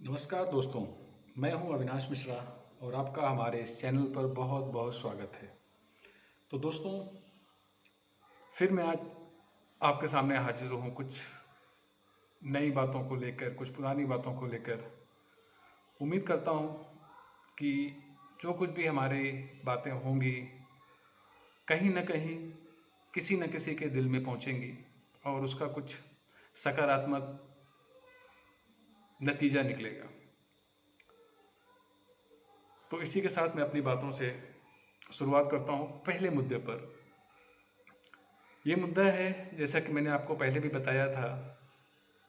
नमस्कार दोस्तों, मैं हूं अविनाश मिश्रा और आपका हमारे इस चैनल पर बहुत बहुत स्वागत है। तो दोस्तों, फिर मैं आज आपके सामने हाजिर हूं कुछ नई बातों को लेकर, कुछ पुरानी बातों को लेकर। उम्मीद करता हूं कि जो कुछ भी हमारी बातें होंगी, कहीं न कहीं किसी न किसी के दिल में पहुंचेंगी और उसका कुछ सकारात्मक नतीजा निकलेगा। तो इसी के साथ मैं अपनी बातों से शुरुआत करता हूँ पहले मुद्दे पर। ये मुद्दा है, जैसा कि मैंने आपको पहले भी बताया था,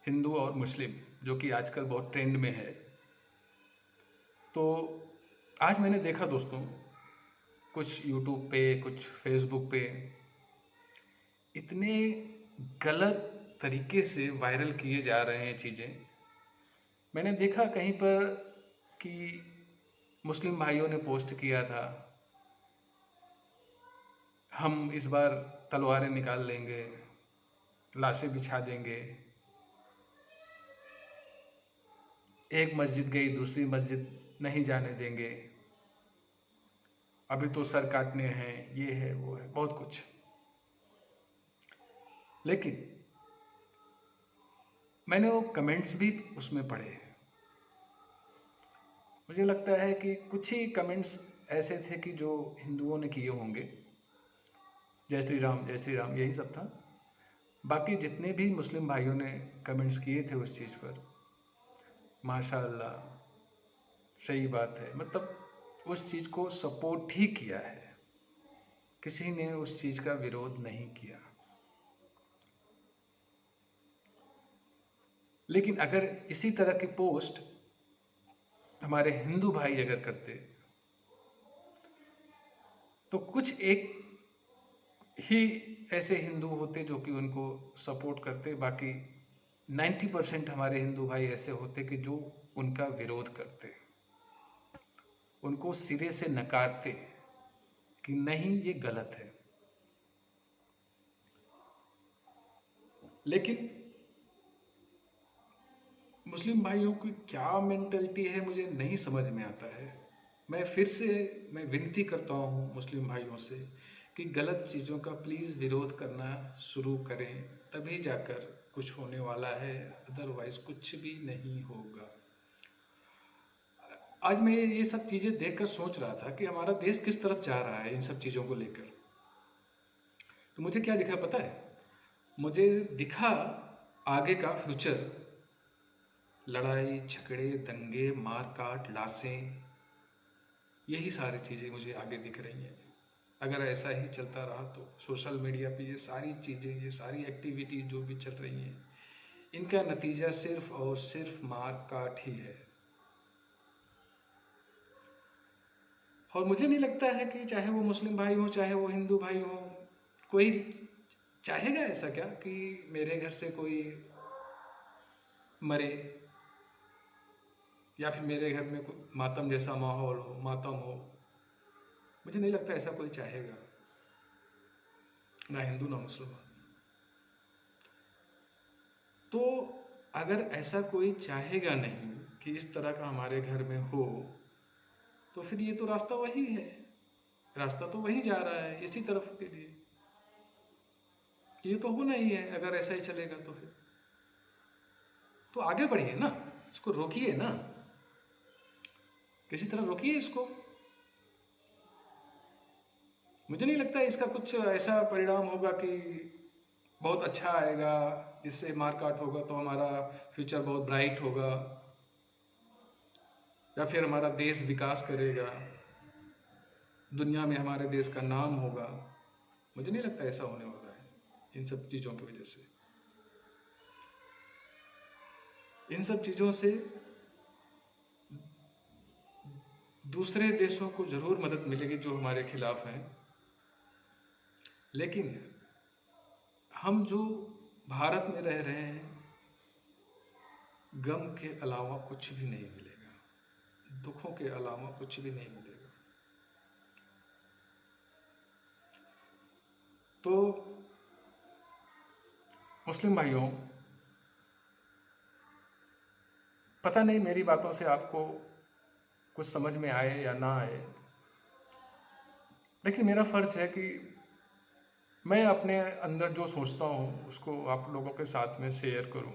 हिंदू और मुस्लिम, जो कि आजकल बहुत ट्रेंड में है। तो आज मैंने देखा दोस्तों, कुछ यूट्यूब पे, कुछ फेसबुक पे इतने गलत तरीके से वायरल किए जा रहे हैं चीज़ें। मैंने देखा कहीं पर कि मुस्लिम भाइयों ने पोस्ट किया था, हम इस बार तलवारें निकाल लेंगे, लाशें बिछा देंगे। एक मस्जिद गई, दूसरी मस्जिद नहीं जाने देंगे, अभी तो सर काटने हैं, ये है वो है, बहुत कुछ। लेकिन मैंने वो कमेंट्स भी उसमें पढ़े। मुझे लगता है कि कुछ ही कमेंट्स ऐसे थे कि जो हिंदुओं ने किए होंगे, जय श्री राम, यही सब था। बाकी जितने भी मुस्लिम भाइयों ने कमेंट्स किए थे उस चीज़ पर, माशाअल्लाह, सही बात है, मतलब उस चीज़ को सपोर्ट ही किया है, किसी ने उस चीज़ का विरोध नहीं किया। लेकिन अगर इसी तरह की पोस्ट हमारे हिंदू भाई अगर करते, तो कुछ एक ही ऐसे हिंदू होते जो कि उनको सपोर्ट करते, बाकी 90% हमारे हिंदू भाई ऐसे होते कि जो उनका विरोध करते, उनको सिरे से नकारते कि नहीं, ये गलत है। लेकिन मुस्लिम भाइयों की क्या मेंटलिटी है मुझे नहीं समझ में आता है। मैं विनती करता हूँ मुस्लिम भाइयों से कि गलत चीज़ों का प्लीज़ विरोध करना शुरू करें, तभी जाकर कुछ होने वाला है, अदरवाइज़ कुछ भी नहीं होगा। आज मैं ये सब चीज़ें देखकर सोच रहा था कि हमारा देश किस तरफ जा रहा है इन सब चीज़ों को लेकर। तो मुझे क्या दिखा पता है? मुझे दिखा आगे का फ्यूचर, लड़ाई झगड़े, दंगे, मार काट, लाशें, यही सारी चीज़ें मुझे आगे दिख रही हैं। अगर ऐसा ही चलता रहा तो सोशल मीडिया पे ये सारी चीज़ें, ये सारी एक्टिविटी जो भी चल रही हैं, इनका नतीजा सिर्फ और सिर्फ मार काट ही है। और मुझे नहीं लगता है कि चाहे वो मुस्लिम भाई हो, चाहे वो हिंदू भाई हो, कोई चाहेगा ऐसा क्या कि मेरे घर से कोई मरे, या फिर मेरे घर में कोई मातम जैसा माहौल हो, मातम हो। मुझे नहीं लगता ऐसा कोई चाहेगा, ना हिंदू ना मुसलमान। तो अगर ऐसा कोई चाहेगा नहीं कि इस तरह का हमारे घर में हो, तो फिर ये तो रास्ता वही है, रास्ता तो वही जा रहा है, इसी तरफ के लिए। ये तो होना ही है अगर ऐसा ही चलेगा तो। फिर तो आगे बढ़िए ना, इसको रोकिए ना, किसी तरह रोकिए इसको। मुझे नहीं लगता इसका कुछ ऐसा परिणाम होगा कि बहुत अच्छा आएगा, इससे मारकाट होगा तो हमारा फ्यूचर बहुत ब्राइट होगा, या फिर हमारा देश विकास करेगा, दुनिया में हमारे देश का नाम होगा। मुझे नहीं लगता ऐसा होने वाला है इन सब चीज़ों की वजह से। इन सब चीज़ों से दूसरे देशों को ज़रूर मदद मिलेगी जो हमारे खिलाफ हैं, लेकिन हम जो भारत में रह रहे हैं, गम के अलावा कुछ भी नहीं मिलेगा, दुखों के अलावा कुछ भी नहीं मिलेगा। तो मुस्लिम भाइयों, पता नहीं मेरी बातों से आपको कुछ समझ में आए या ना आए, लेकिन मेरा फर्ज है कि मैं अपने अंदर जो सोचता हूँ उसको आप लोगों के साथ में शेयर करूँ,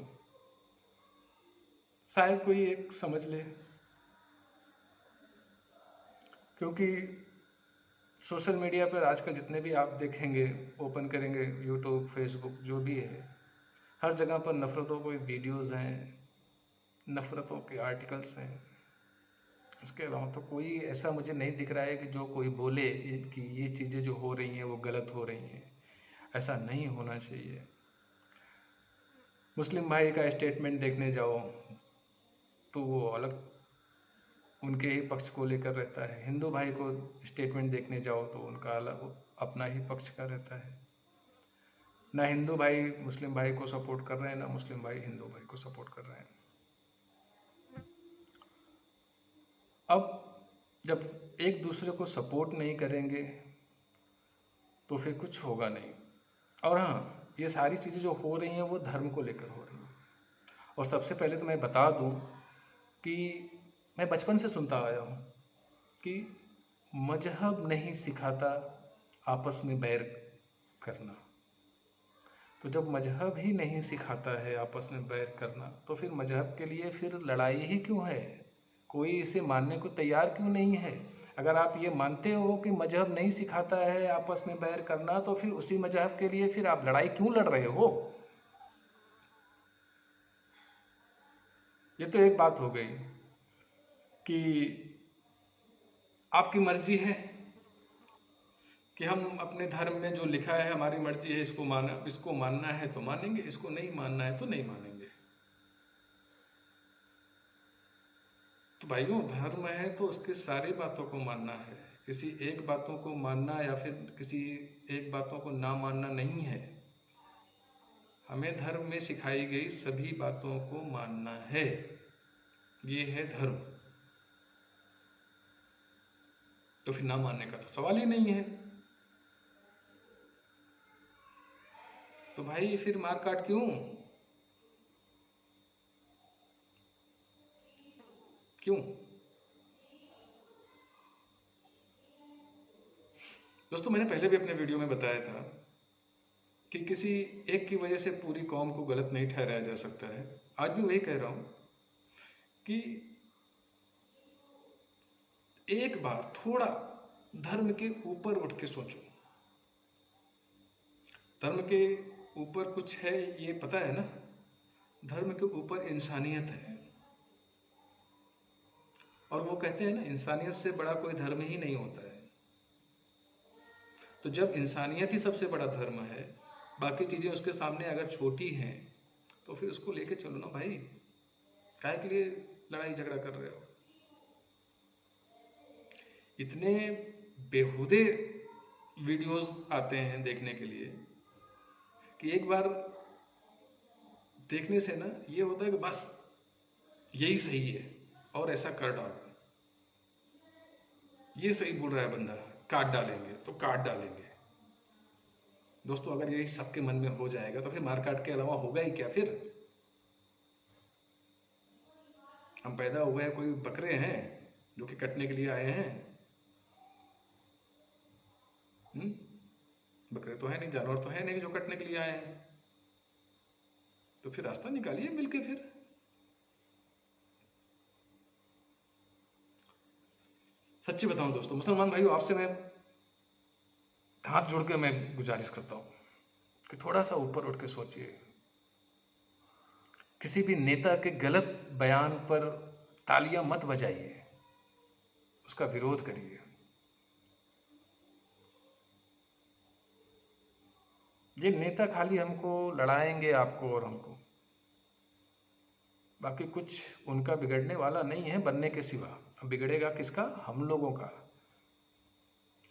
शायद कोई एक समझ ले। क्योंकि सोशल मीडिया पर आजकल जितने भी आप देखेंगे, ओपन करेंगे यूट्यूब, फेसबुक, जो भी है, हर जगह पर नफ़रतों की वीडियोज़ हैं, नफ़रतों के आर्टिकल्स हैं। इसके अलावा तो कोई ऐसा मुझे नहीं दिख रहा है कि जो कोई बोले कि ये चीज़ें जो हो रही हैं वो गलत हो रही हैं। ऐसा नहीं होना चाहिए। मुस्लिम भाई का स्टेटमेंट देखने जाओ तो वो अलग उनके ही पक्ष को लेकर रहता है, हिंदू भाई को स्टेटमेंट देखने जाओ तो उनका अलग अपना ही पक्ष का रहता है। ना हिंदू भाई मुस्लिम भाई को सपोर्ट कर रहे हैं, ना मुस्लिम भाई हिंदू भाई को सपोर्ट कर रहे हैं। अब जब एक दूसरे को सपोर्ट नहीं करेंगे तो फिर कुछ होगा नहीं। और हाँ, ये सारी चीज़ें जो हो रही हैं वो धर्म को लेकर हो रही हैं। और सबसे पहले तो मैं बता दूं कि मैं बचपन से सुनता आया हूँ कि मजहब नहीं सिखाता आपस में बैर करना। तो जब मजहब ही नहीं सिखाता है आपस में बैर करना, तो फिर मजहब के लिए फिर लड़ाई ही क्यों है? कोई इसे मानने को तैयार क्यों नहीं है? अगर आप ये मानते हो कि मजहब नहीं सिखाता है आपस में बैर करना, तो फिर उसी मजहब के लिए फिर आप लड़ाई क्यों लड़ रहे हो? ये तो एक बात हो गई कि आपकी मर्जी है कि हम अपने धर्म में जो लिखा है, हमारी मर्जी है, इसको मानना है तो मानेंगे, इसको नहीं मानना है तो नहीं मानेंगे। तो भाइयों, धर्म है तो उसकी सारी बातों को मानना है, किसी एक बातों को मानना या फिर किसी एक बातों को ना मानना नहीं है। हमें धर्म में सिखाई गई सभी बातों को मानना है, ये है धर्म। तो फिर ना मानने का तो सवाल ही नहीं है। तो भाई फिर मारकाट क्यों? क्यों? दोस्तों, मैंने पहले भी अपने वीडियो में बताया था कि किसी एक की वजह से पूरी कौम को गलत नहीं ठहराया जा सकता है। आज भी वही कह रहा हूं कि एक बार थोड़ा धर्म के ऊपर उठ के सोचो। धर्म के ऊपर कुछ है, ये पता है ना? धर्म के ऊपर इंसानियत है। और वो कहते हैं ना, इंसानियत से बड़ा कोई धर्म ही नहीं होता है। तो जब इंसानियत ही सबसे बड़ा धर्म है, बाकी चीज़ें उसके सामने अगर छोटी हैं, तो फिर उसको लेके चलो ना भाई। काहे के लिए लड़ाई झगड़ा कर रहे हो? इतने बेहुदे वीडियोस आते हैं देखने के लिए कि एक बार देखने से ना ये होता है कि बस यही सही है और ऐसा कर डालो। ये सही बोल रहा है बंदा, काट डालेंगे तो काट डालेंगे। दोस्तों, अगर यही सबके मन में हो जाएगा तो फिर मारकाट के अलावा होगा ही क्या फिर? हम पैदा हुए हैं, कोई बकरे हैं जो कि कटने के लिए आए हैं? बकरे तो है नहीं, जानवर तो है नहीं जो कटने के लिए आए हैं। तो फिर रास्ता निकालिए मिलके फिर। सच्ची बताऊं दोस्तों, मुसलमान भाइयों, आपसे मैं हाथ जोड़ के मैं गुजारिश करता हूं कि थोड़ा सा ऊपर उठ के सोचिए। किसी भी नेता के गलत बयान पर तालियां मत बजाइए, उसका विरोध करिए। ये नेता खाली हमको लड़ाएंगे, आपको और हमको, बाकी कुछ उनका बिगड़ने वाला नहीं है बनने के सिवा। अब बिगड़ेगा किसका? हम लोगों का।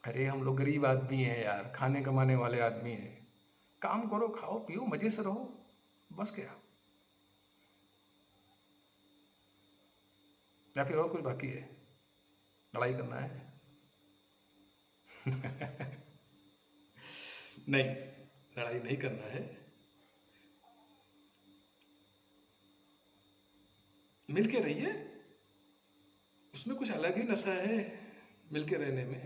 अरे हम लोग गरीब आदमी हैं यार, खाने कमाने वाले आदमी हैं। काम करो, खाओ पियो, मजे से रहो, बस क्या? या फिर और कुछ बाकी है? लड़ाई करना है? नहीं, लड़ाई नहीं करना है। मिल के रहिए, उसमें कुछ अलग ही नशा है मिल के रहने में।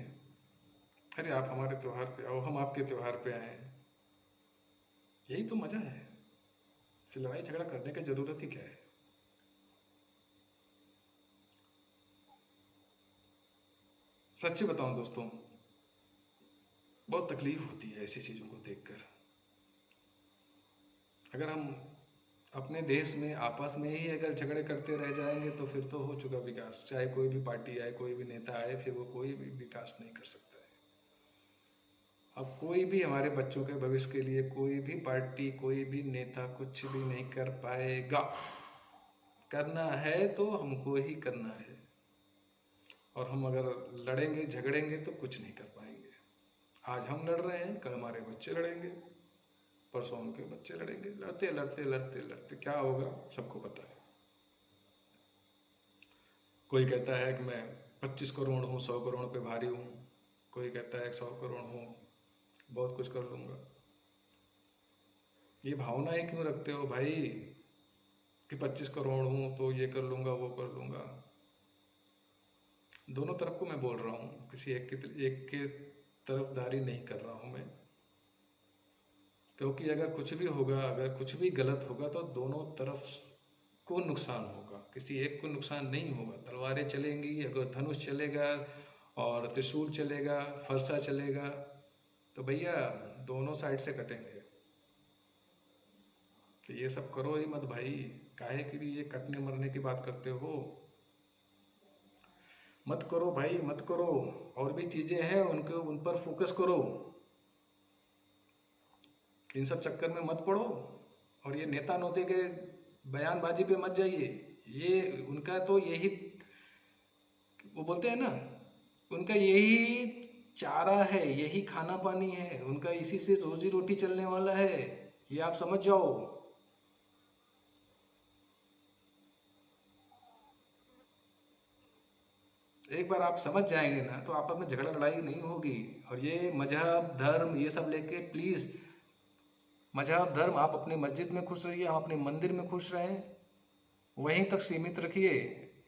अरे आप हमारे त्योहार पे आओ, हम आपके त्योहार पे आए, यही तो मजा है। फिर लड़ाई झगड़ा करने की जरूरत ही क्या है। सच्ची बताऊं दोस्तों, बहुत तकलीफ होती है ऐसी चीजों को देखकर। अगर हम अपने देश में आपस में ही अगर झगड़े करते रह जाएंगे तो फिर तो हो चुका विकास। चाहे कोई भी पार्टी आए, कोई भी नेता आए, फिर वो कोई भी विकास नहीं कर सकता है। अब कोई भी हमारे बच्चों के भविष्य के लिए कोई भी पार्टी, कोई भी नेता कुछ भी नहीं कर पाएगा। करना है तो हमको ही करना है, और हम अगर लड़ेंगे झगड़ेंगे तो कुछ नहीं कर पाएंगे। आज हम लड़ रहे हैं, कल हमारे बच्चे लड़ेंगे, परसों उनके बच्चे लड़ेंगे। लड़ते लड़ते लड़ते लड़ते क्या होगा सबको पता है। कोई कहता है कि मैं 25 करोड़ हूँ, 100 करोड़ पे भारी हूँ। कोई कहता है 100 करोड़ हूँ, बहुत कुछ कर लूँगा। ये भावनाएं क्यों रखते हो भाई कि 25 करोड़ हूँ तो ये कर लूँगा, वो कर लूँगा। दोनों तरफ को मैं बोल रहा हूँ, किसी एक के तरफदारी नहीं कर रहा हूँ मैं। क्योंकि अगर कुछ भी होगा, अगर कुछ भी गलत होगा तो दोनों तरफ को नुकसान होगा, किसी एक को नुकसान नहीं होगा। तलवारें चलेंगी, अगर धनुष चलेगा और त्रिशूल चलेगा, फरसा चलेगा, तो भैया दोनों साइड से कटेंगे। तो ये सब करो ही मत भाई। काहे कि भी ये कटने मरने की बात करते हो, मत करो भाई, मत करो। और भी चीजें हैं उनको, उन पर फोकस करो, इन सब चक्कर में मत पड़ो। और ये नेता नोते के बयानबाजी पे मत जाइए। ये उनका तो यही, वो बोलते हैं ना, उनका यही चारा है, यही खाना पानी है उनका, इसी से रोजी रोटी चलने वाला है। ये आप समझ जाओ। एक बार आप समझ जाएंगे ना तो आपस में झगड़ा लड़ाई नहीं होगी। और ये मजहब धर्म ये सब लेके प्लीज, मजहब धर्म आप अपने मस्जिद में खुश रहिए, हम अपने मंदिर में खुश रहें, वहीं तक सीमित रखिए।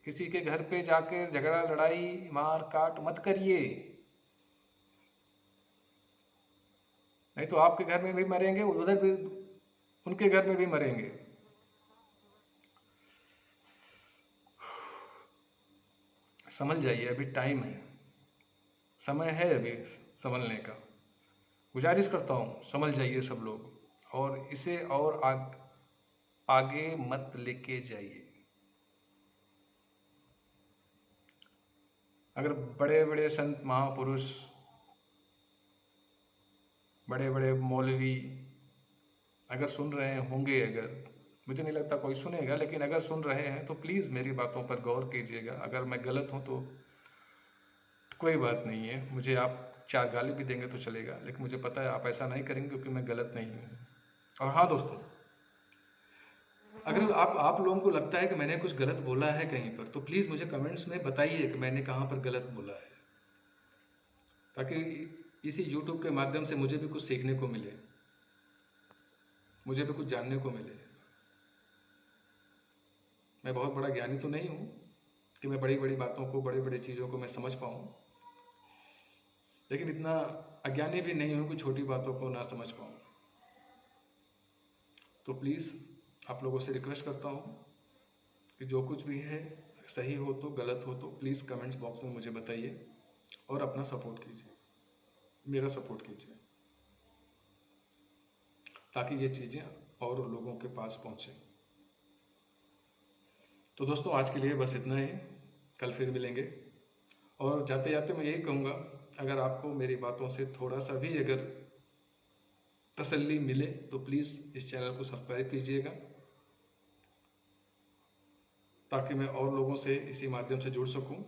किसी के घर पे जाकर झगड़ा लड़ाई मार काट मत करिए, नहीं तो आपके घर में भी मरेंगे, उधर भी उनके घर में भी मरेंगे। समझ जाइए, अभी टाइम है, समय है अभी संभलने का। गुजारिश करता हूँ संभल जाइए सब लोग, और इसे और आगे मत लेके जाइए। अगर बड़े बड़े संत महापुरुष, बड़े बड़े मौलवी अगर सुन रहे होंगे, अगर, मुझे नहीं लगता कोई सुनेगा, लेकिन अगर सुन रहे हैं तो प्लीज़ मेरी बातों पर गौर कीजिएगा। अगर मैं गलत हूं तो कोई बात नहीं है, मुझे आप 4 गाली भी देंगे तो चलेगा, लेकिन मुझे पता है आप ऐसा नहीं करेंगे क्योंकि मैं गलत नहीं हूँ। और हाँ दोस्तों, अगर आप लोगों को लगता है कि मैंने कुछ गलत बोला है कहीं पर, तो प्लीज़ मुझे कमेंट्स में बताइए कि मैंने कहाँ पर गलत बोला है, ताकि इसी यूट्यूब के माध्यम से मुझे भी कुछ सीखने को मिले, मुझे भी कुछ जानने को मिले। मैं बहुत बड़ा ज्ञानी तो नहीं हूँ कि मैं बड़ी बड़ी बातों को, बड़ी बड़ी चीज़ों को मैं समझ पाऊँ, लेकिन इतना अज्ञानी भी नहीं हूँ कि छोटी बातों को ना समझ पाऊँ। तो प्लीज़ आप लोगों से रिक्वेस्ट करता हूँ कि जो कुछ भी है, सही हो तो गलत हो तो प्लीज़ कमेंट्स बॉक्स में मुझे बताइए, और अपना सपोर्ट कीजिए, मेरा सपोर्ट कीजिए, ताकि ये चीज़ें और लोगों के पास पहुँचे। तो दोस्तों आज के लिए बस इतना ही, कल फिर मिलेंगे। और जाते जाते मैं यही कहूँगा, अगर आपको मेरी बातों से थोड़ा सा भी अगर तसल्ली मिले तो प्लीज़ इस चैनल को सब्सक्राइब कीजिएगा, ताकि मैं और लोगों से इसी माध्यम से जुड़ सकूं।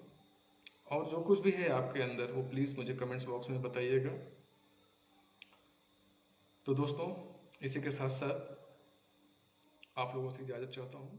और जो कुछ भी है आपके अंदर वो प्लीज़ मुझे कमेंट्स बॉक्स में बताइएगा। तो दोस्तों इसी के साथ साथ आप लोगों से इजाज़त चाहता हूं।